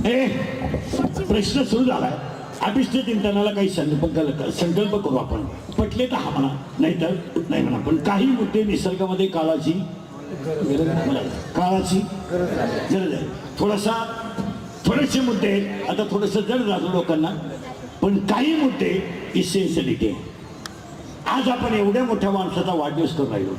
प्रश्न सुरू झालाय. अभिष्ट चिंतनाला काही संकल्प करू आपण. पटले तर हा म्हणा, नाही तर नाही म्हणा. पण काही मुद्दे निसर्गामध्ये काळाची गरज आहे. थोडेसे मुद्दे आता थोडस जड झालं लोकांना, पण काही मुद्दे इसेन्शियलिटी आहे. आज आपण एवढ्या मोठ्या माणसाचा वाढदिवस करून राहिलो,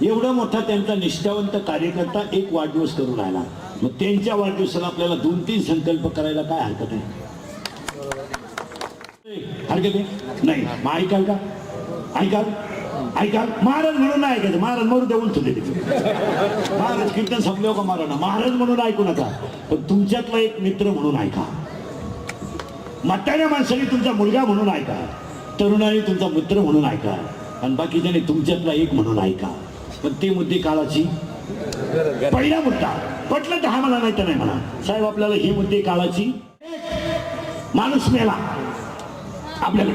एवढा मोठा त्यांचा निष्ठावंत कार्यकर्ता एक वाढदिवस करून राहिला. मग त्यांच्या वाढदिवसाला आपल्याला 2-3 संकल्प करायला काय हरकत आहे? हरकत आहे नाही. मग ऐकाल का? ऐकाल. महाराज म्हणून नाही ऐकायचं. महाराज मरू देऊन ठेवले तिथे. महाराज कीर्तन संपले का महाराज म्हणून ऐकू नका, पण तुमच्यातला एक मित्र म्हणून ऐका. म्हाताऱ्या माणसाने तुमचा मुलगा म्हणून ऐका, तरुणाने तुमचा मित्र म्हणून ऐका, आणि बाकीच्याने तुमच्यातला एक म्हणून ऐका. पण ते मुद्दे काळाची. पहिला मुद्दा पटलं तर हा मला, नाही तर नाही म्हणा. साहेब आपल्याला ही मुद्दे काळाची. माणूस मेला, आपल्याला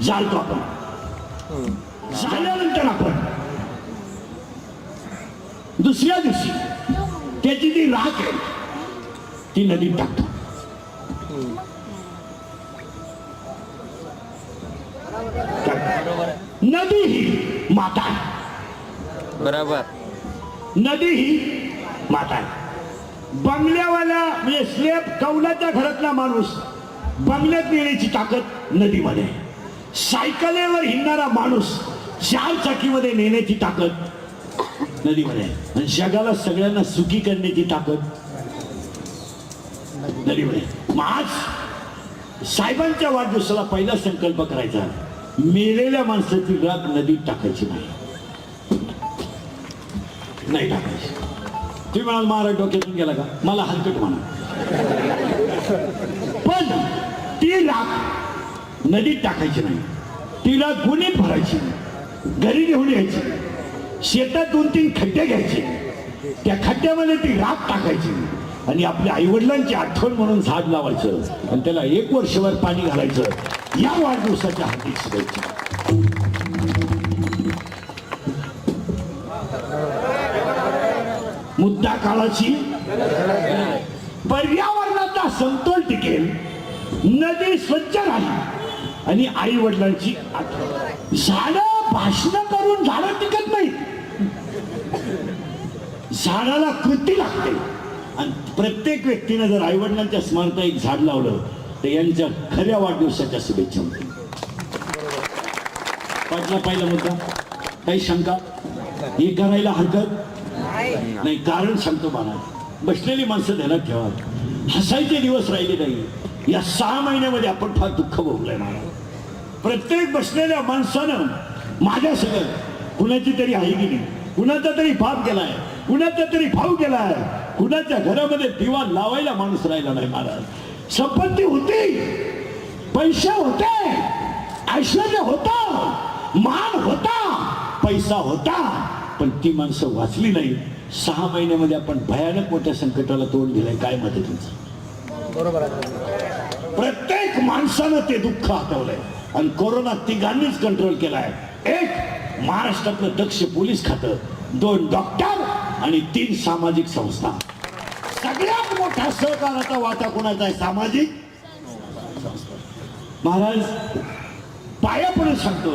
जाळतो आपण. झाल्यानंतर आपण दुसऱ्या दिवशी त्याची जी राख आहे ती नदीत टाकतो. नदी ही माता आहे. बरोबर. नदी ही माता आहे. बंगल्यावाला म्हणजे स्लेब कौलाच्या घरातला माणूस बंगल्यात नेण्याची ताकद नदीमध्ये आहे. सायकलेवर हिंडणारा माणूस 4 चाकीमध्ये नेण्याची ताकद नदीमध्ये आहे. आणि जगाला सगळ्यांना सुखी करण्याची ताकद नदीमध्ये. मग आज साहेबांच्या वाढदिवसाला पहिला संकल्प करायचा, मेलेल्या माणसाची राख नदीत टाकायची नाही टाकायची. तुम्ही म्हणाल महाराज डोक्यातून गेला का? मला हलकट म्हणा, पण ती राख नदीत टाकायची नाही. तिला गुणीत भरायची, घरी घेऊन यायची, शेतात 2-3 खड्डे घ्यायचे, त्या खड्ड्यामध्ये ती राख टाकायची आणि आपल्या आईवडिलांची आठवण म्हणून झाड लावायचं आणि त्याला 1 वर्षभर पाणी घालायचं. या वाढदिवसाच्या हार्दिक शुभेच्छा. मुद्दा काळाची. पर्यावरणाचा समतोल टिकेल, नदी स्वच्छ राहील आणि आई वडिलांची आठवण. झाडं भाषण करून झाडं टिकत नाही. झाडाला कृती लागते. आणि प्रत्येक व्यक्तीने जर आई वडिलांच्या स्मरणार्थ एक झाड लावलं तर यांच्या खऱ्या वाढदिवसाच्या शुभेच्छा होतील. पहिला मुद्दा. काही शंका? हे करायला हरकत नाही. कारण सांगतो मला, बसलेली माणसं ध्यानात ठेवा. हसायचे दिवस राहिले नाही. या 6 महिन्यामध्ये आपण फार दुःख भोगलंय. मला प्रत्येक बसलेल्या माणसानं माझ्या सगळं कुणाची तरी आहे की नाही, कुणाचा तरी पाप केलाय, कुणाचा तरी भाव केलाय, कुणाच्या घरामध्ये दिवा लावायला माणूस राहिला नाही. महाराज संपत्ती होती, पैसे होते, ऐश्वर्य होतं, मान होता, पैसा होता, पण ती माणसं वाचली नाही. 6 महिन्यामध्ये आपण भयानक मोठ्या संकटाला तोंड दिलंय. काय मत आहे तुमचं? बरोबर आहे. प्रत्येक माणसानं ते दुःख हातावलंय आणि कोरोना तिघांनीच कंट्रोल केलाय. एक महाराष्ट्रातलं दक्ष पोलीस खातं, 2 डॉक्टर आणि 3 सामाजिक संस्था. सगळ्यात मोठा सहकाराचा वाटा कोणाचा आहे? सामाजिक संस्था. महाराज पाया पडून सांगतो,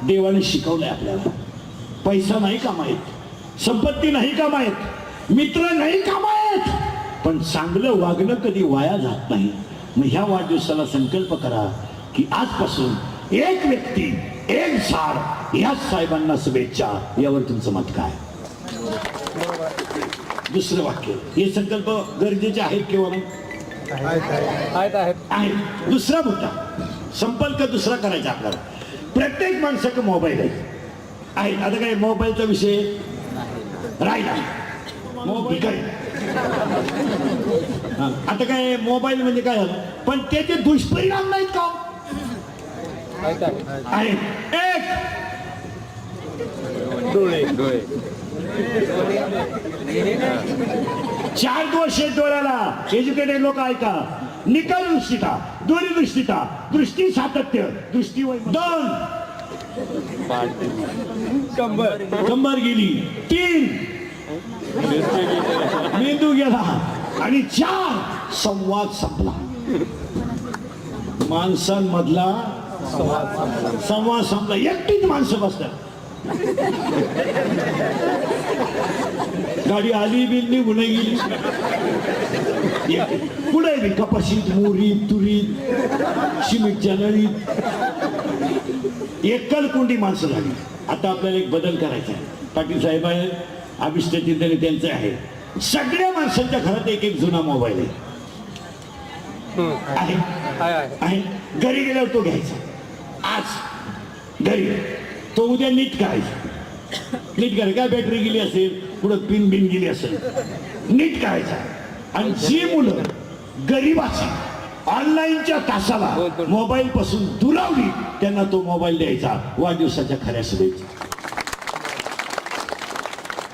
देवाने शिकवलंय आपल्याला, पैसा नाही कामायत, संपत्ती नाही कामायत, मित्र नाही कामायत, पण चांगलं वागणं कधी वाया जात नाही. मग ह्या वाढदिवसाला संकल्प करा की आजपासून एक व्यक्ती एक झाड. या साहेबांना शुभेच्छा. यावर तुमचं मत काय? दुसरं वाक्य. हे संकल्प गरजेचे आहेत किंवा नाही? आहेत. दुसरा मुद्दा, संपर्क दुसरा करायचा आपल्याला. प्रत्येक माणसाकडे मोबाईल आहे. आता काय मोबाईलचा विषय राहिला. मोबाईल काय आता काय मोबाईल म्हणजे काय झालं, पण त्याचे दुष्परिणाम नाहीत का? आहेत. एक डोळे 4 दोष आहेत डोळ्याला. एज्युकेटेड लोक ऐका. निकाल दृष्टीता, दूरदृष्टीता, दृष्टी सातत्य, दृष्टी 2 कंबर गेली. 3 मेंदू गेला. आणि 4 संवाद संपला. माणसांमधला संवाद संपला. एकटीच माणसं बसतात. गाडी आली बिल निघून गेली. पुढे बी कपाशीत, मोरीत, तुरीत, सिमेंटच्या नळीत एकल कोंडी माणसं झाली. आता आपल्याला एक बदल करायचा आहे. पाटील साहेब आहे, अभिष्ट चिंतन त्यांचं आहे. सगळ्या माणसांच्या घरात एक एक जुना मोबाईल आहे. घरी गेल्यावर तो घ्यायचा. आज घरी तो उद्या नीट करायचा. नीट करायचं काय, बॅटरी गेली असेल, पुढं पिन बिन गेली असेल, नीट करायचा. आणि जी मुलं गरीबाची ऑनलाईनच्या तासाला मोबाईल पासून दुरावली त्यांना तो मोबाईल द्यायचा. वाढदिवसाच्या खऱ्या शुभेच्छा.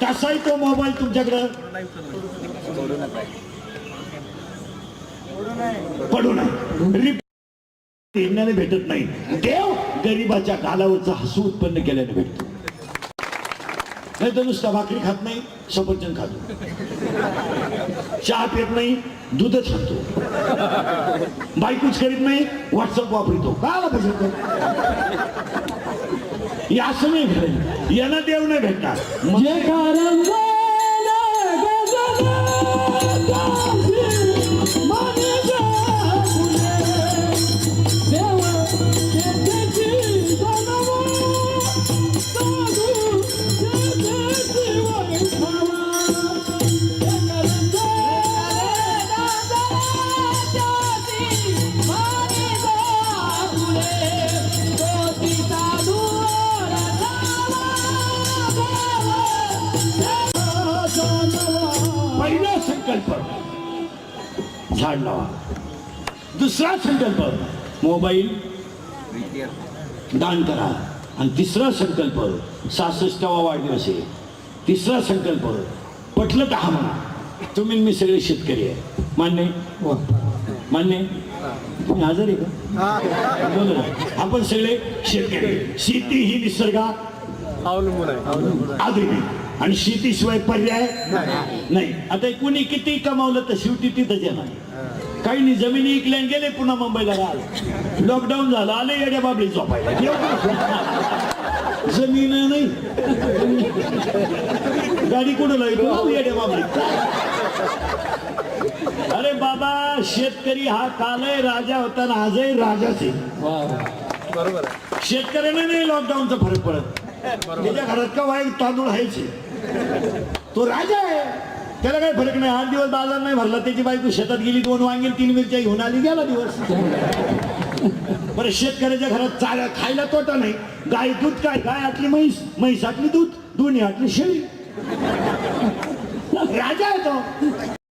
कसाही तो मोबाईल तुमच्याकडं पडू नये. भेटत नाही. देव गरीबाच्या गालावरचं हसू उत्पन्न केल्याने भेटतो. नाही तर नुसता भाकरी खात नाही, सफरचंद खातो, चहा पित नाही, दूधच खातो, बायकोच करीत नाही, व्हॉट्सअप वापरतो. का पाहिजे असं नाही भेटेल. यांना देव नाही भेटणार. पहिला संकल्प झाड लावा. दुसरा संकल्प मोबाईल दान करा. आणि तिसरा संकल्प 66वा वाढदिवस आहे. तिसरा संकल्प पटलं तर हा म्हणा. तुम्ही मी सगळे शेतकरी आहे. मान्य मान्य. तुम्ही हजर आहे का? बोला. आपण सगळे शेतकरी. शेती ही निसर्गा अवलंबून आणि शेतीशिवाय पर्याय नाही. आता कुणी किती कमावलं तर शेवटी तिथंच येणार. काही जमिनी इकल्या गेले पुन्हा मुंबईला राहा. लॉकडाऊन झालं, आले येड्या बाबळी झोपायला. जमीन नाही, गाडी कुठं लागली येड्या बाबळी. अरे बाबा, शेतकरी हा कालही राजा होता ना आजही राजाच आहे. बरोबर. शेतकऱ्यांना नाही लॉकडाऊनचा फरक पडत. त्याच्या घरात का वाईट तांदूळ व्हायचे, तो राजा आहे, त्याला काही फरक नाही. 8 दिवस बाजार नाही भरला, त्याची बायको शेतात गेली, 2 वांगे 3 मिरच्या घेऊन आली, गेला दिवस. बरं, शेतकऱ्याच्या घरात चारा खायला तोटा नाही. गाय दूध काय, गाय आटली म्हैस, म्हैस आटली दूध, दोन्ही आटली शेळी. राजा आहे तो.